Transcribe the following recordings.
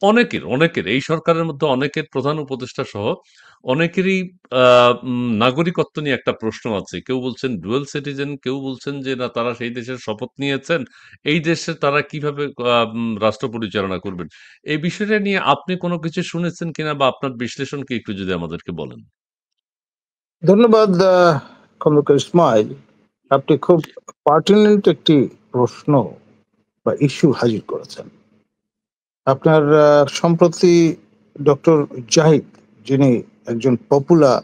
অনেকের এই সরকারের মধ্যে অনেকের, প্রধান উপদেষ্টা সহ অনেকেরই নাগরিকত্ব নিয়ে একটা প্রশ্ন আছে। কেউ বলছেন ডুয়াল সিটিজেন, কেউ বলছেন যে না, তারা সেই দেশের শপথ নিয়েছেন, এই দেশে তারা কিভাবে রাষ্ট্র পরিচালনা করবেন। এই বিষয়টা নিয়ে আপনি কোনো কিছু শুনেছেন কিনা, বা আপনার বিশ্লেষণ কি একটু যদি আমাদেরকে বলেন। ধন্যবাদ খন্দকার ইসমাইল। আপনি খুব জি, পার্টিনেন্ট একটি প্রশ্ন বা ইস্যু হাজির করেছেন। আপনার সম্প্রতি ডক্টর জাহিদ, যিনি একজন পপুলার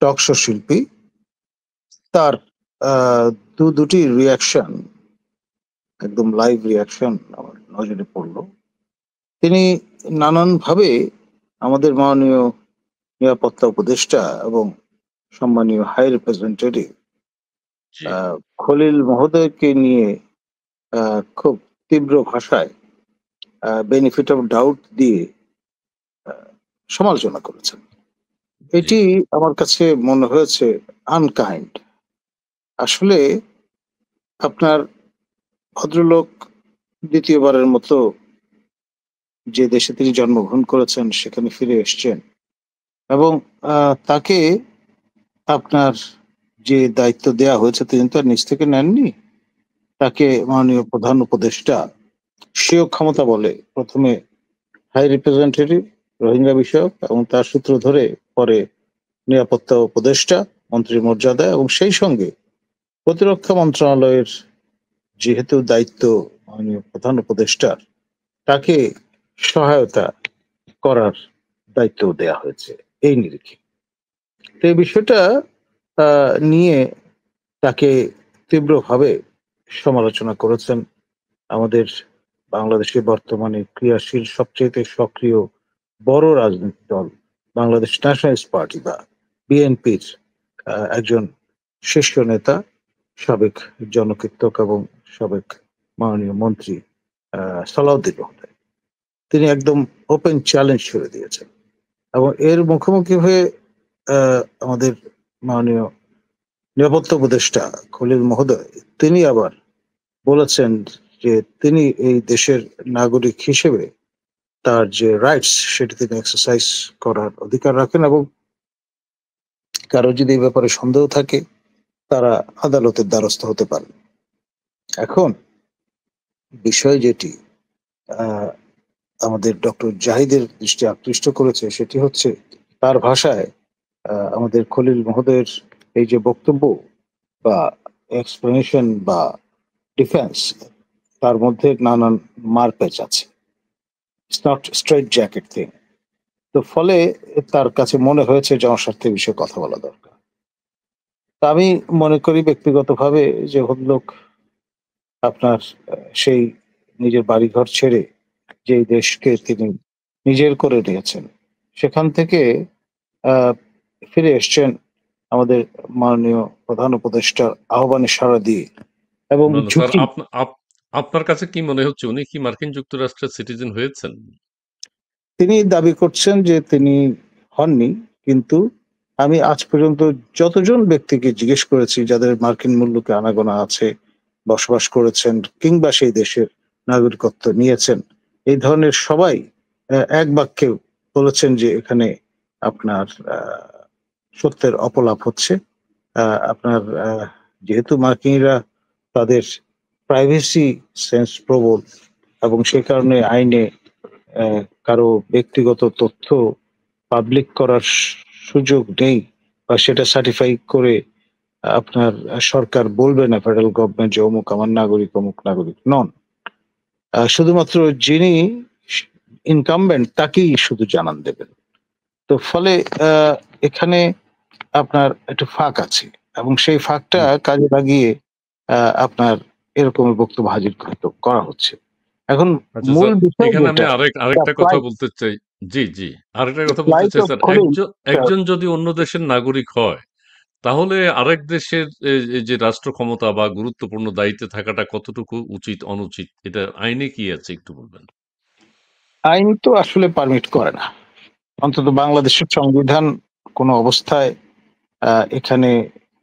টক শো শিল্পী, তার আহ, দুটি রিয়াকশন, একদম লাইভ রিয়াকশন আমার নজরে পড়লো। তিনি নানানভাবে আমাদের মাননীয় নিরাপত্তা উপদেষ্টা এবং সম্মানীয় হাই রিপ্রেজেন্টেটিভ জি, খলিল মহোদয়কে নিয়ে খুব তীব্র ভাষায় বেনিফিট অফ ডাউট দিয়ে আহ, সমালোচনা করেছেন। জি, এটি আমার কাছে মনে হয়েছে আনকাইন্ড। আসলে আপনার ভদ্রলোক দ্বিতীয়বারের মতো যে দেশে তিনি জন্মগ্রহণ করেছেন সেখানে ফিরে এসছেন, এবং তাকে আপনার যে দায়িত্ব দেয়া হয়েছে তিনি তো আর নিজ থেকে নেননি। তাকে মাননীয় প্রধান উপদেষ্টা স্বীয় ক্ষমতা বলে প্রথমে হাই রিপ্রেজেন্টেটিভ রোহিঙ্গা বিষয়ক, এবং তার সূত্র ধরে পরে নিরাপত্তা উপদেষ্টা মন্ত্রীর মর্যাদা, এবং সেই সঙ্গে প্রতিরক্ষা মন্ত্রণালয়ের যেহেতু দায়িত্ব মাননীয় প্রধান উপদেষ্টার, তাকে সহায়তা করার দায়িত্ব দেয়া হয়েছে এই নিরিখে। তো এই বিষয়টা নিয়ে তাকে তীব্রভাবে সমালোচনা করেছেন আমাদের বাংলাদেশে বর্তমানে ক্রিয়াশীল সবচেয়ে সক্রিয় বড় রাজনৈতিক দল বাংলাদেশ ন্যাশনালিস্ট পার্টি বা বিএনপির একজন শীর্ষ নেতা, সাবেক জনকীর্তক এবং সাবেক মাননীয় মন্ত্রী সালাউদ্দিন মহোদয়। তিনি একদম ওপেন চ্যালেঞ্জ ছুড়ে দিয়েছেন, এবং এর মুখোমুখি হয়ে আমাদের মাননীয় নিরাপত্তা উপদেষ্টা খলিল মহোদয় তিনি আবার বলেছেন যে তিনি এই দেশের নাগরিক হিসেবে তার যে রাইটস সেটি তিনি এক্সারসাইজ করার অধিকার রাখেন, এবং কারো যদি এই ব্যাপারে সন্দেহ থাকে তারা আদালতের দ্বারস্থ হতে পারেন। এখন বিষয় যেটি আহ, আমাদের ডক্টর জাহিদের দৃষ্টি আকৃষ্ট করেছে সেটি হচ্ছে তার ভাষায় আমাদের খলিল মহোদয়ের এই যে বক্তব্য বা এক্সপ্লেনেশন বা ডিফেন্স, তার মধ্যে নানান মারপ্যাচ আছে। It's not straight jacket thing. তো ফলে তার কাছে মনে হয়েছে জনস্বার্থের বিষয়ে কথা বলা দরকার। তা আমি মনে করি ব্যক্তিগতভাবে যে ভদ্রলোক আপনার সেই নিজের বাড়িঘর ছেড়ে যেই দেশকে তিনি নিজের করে নিয়েছেন সেখান থেকে আহ, ফিরে এসছেন আমাদের মাননীয় প্রধান উপদেষ্টার আহ্বানে সাড়া দিয়ে, এবং না, না স্যার, ঝুঁকি। আপনার কাছে কি মনে হচ্ছে উনি কি মার্কিন যুক্তরাষ্ট্রের সিটিজেন হয়েছেন? তিনি দাবি করছেন যে তিনি হননি, কিন্তু আমি আজ পর্যন্ত যতজন ব্যক্তিকে জিজ্ঞেস করেছি যাদের মার্কিন মূল্যকে আনাগোনা আছে, বসবাস করেছেন কিংবা সেই দেশের নাগরিকত্ব নিয়েছেন, এই ধরনের সবাই এক বাক্যে বলেছেন যে এখানে আপনার সত্যের অপলাপ হচ্ছে। আপনার যেহেতু মার্কিনিরা তাদের প্রাইভেসি সেন্স প্রবল, এবং সে কারণে আইনে কারো ব্যক্তিগত তথ্য পাবলিক করার সুযোগ নেই, বা সেটা সার্টিফাই করে আপনার সরকার বলবে না ফেডারেল গভর্নমেন্ট যে অমুক আমার নাগরিক অমুক নাগরিক নন। শুধুমাত্র যিনি ইনকামবেন্ট তাকেই শুধু জানান দেবেন। তো ফলে এখানে আপনার একটু ফাঁক আছে, এবং সেই ফাঁকটা কাজে লাগিয়ে আপনার এরকম বক্তব্য হাজির করা হচ্ছে। এখন আচ্ছা মূল স্যার, বিষয় এখানে আমি যেটা, আরেকটা কথা বলতে চাই। জি, জি, আরেকটা কথা বলতে ফ্লাইট চাই অফ স্যার। খলিল। একজন একজন যদি অন্য দেশের নাগরিক হয়, তাহলে আরেক দেশের এই যে রাষ্ট্র ক্ষমতা বা গুরুত্বপূর্ণ দায়িত্বে থাকাটা কতটুকু উচিত অনুচিত, এটা আইনে কি আছে একটু বলবেন? আইন তো আসলে পারমিট করে না, অন্তত বাংলাদেশের সংবিধান কোনো অবস্থায় এখানে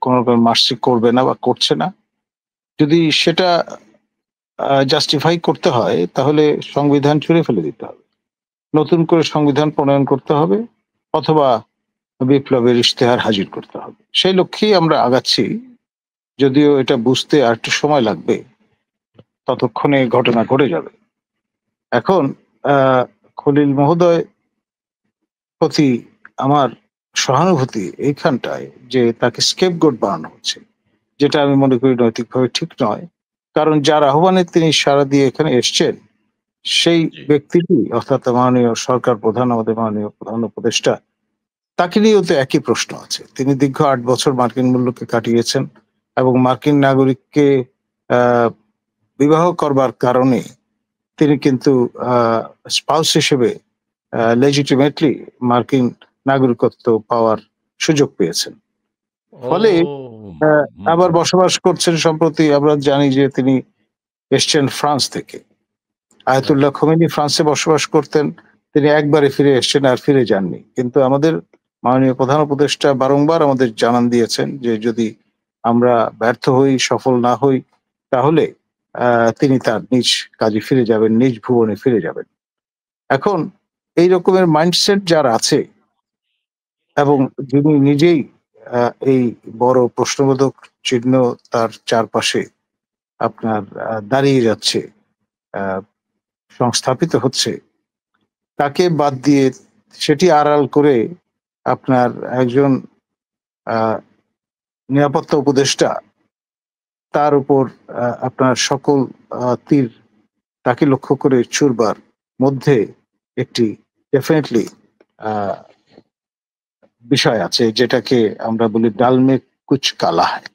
কোনো রকম মার্সি করবে না বা করছে না। যদি সেটা জাস্টিফাই করতে হয় তাহলে সংবিধান ছুঁড়ে ফেলে দিতে হবে। নতুন করে সংবিধান প্রণয়ন করতে হবে অথবা বিপ্লবের ইশতেহার হাজির করতে হবে। সেই লক্ষ্যেই আমরা আগাচ্ছি। যদিও এটা বুঝতে আরেকটু সময় লাগবে, ততক্ষণে ঘটনা ঘটে যাবে। এখন খলিল মহোদয় প্রতি আমার সহানুভূতি এইখানটায় যে তাকে স্কেপগোট বানানো হচ্ছে, যেটা আমি মনে করি নৈতিকভাবে ঠিক নয়। কারণ যার আহ্বানে তিনি সাড়া দিয়ে এখানে এসছেন, সেই জি। ব্যক্তিটি অর্থাৎ মাননীয় সরকার প্রধান, আমাদের মাননীয় প্রধান উপদেষ্টা, তাকে নিয়েও তো একই প্রশ্ন আছে। তিনি দীর্ঘ ৮ বছর মার্কিন মূল্যকে কাটিয়েছেন এবং মার্কিন নাগরিককে আ বিবাহ করবার কারণে তিনি কিন্তু স্পাউস হিসেবে লেজিটিমেটলি মার্কিন নাগরিকত্ব পাওয়ার সুযোগ পেয়েছেন। ও ফলে আ হুম, আবার হুম। বসবাস করছেন সম্প্রতি, আমরা জানি যে তিনি এসছেন ফ্রান্স থেকে। রাইট। আয়াতুল্লাহ খোমেনি ফ্রান্সে বসবাস করতেন। তিনি একবারে ফিরে এসছেন, আর ফিরে যাননি। কিন্তু আমাদের মাননীয় প্রধান উপদেষ্টা বারংবার আমাদের জানান দিয়েছেন যে যদি আমরা ব্যর্থ হই, সফল না হই, তাহলে তিনি তার নিজ কাজে ফিরে যাবেন, নিজ ভুবনে ফিরে যাবেন। এখন এই রকমের মাইন্ডসেট যার আছে এবং যিনি নিজেই আ এই বড় প্রশ্নবোধক চিহ্ন তার চারপাশে আপনার দাঁড়িয়ে যাচ্ছে, আ সংস্থাপিত হচ্ছে, তাকে বাদ দিয়ে সেটি আড়াল করে আপনার একজন আ নিরাপত্তা উপদেষ্টা, তার উপর আপনার সকল তীর তাকে লক্ষ্য করে ছুড়বার মধ্যে একটি ডেফিনিটলি আ বিষয় আছে যেটাকে আমরা বলি ডাল মে কুচ কালা হ্যায়।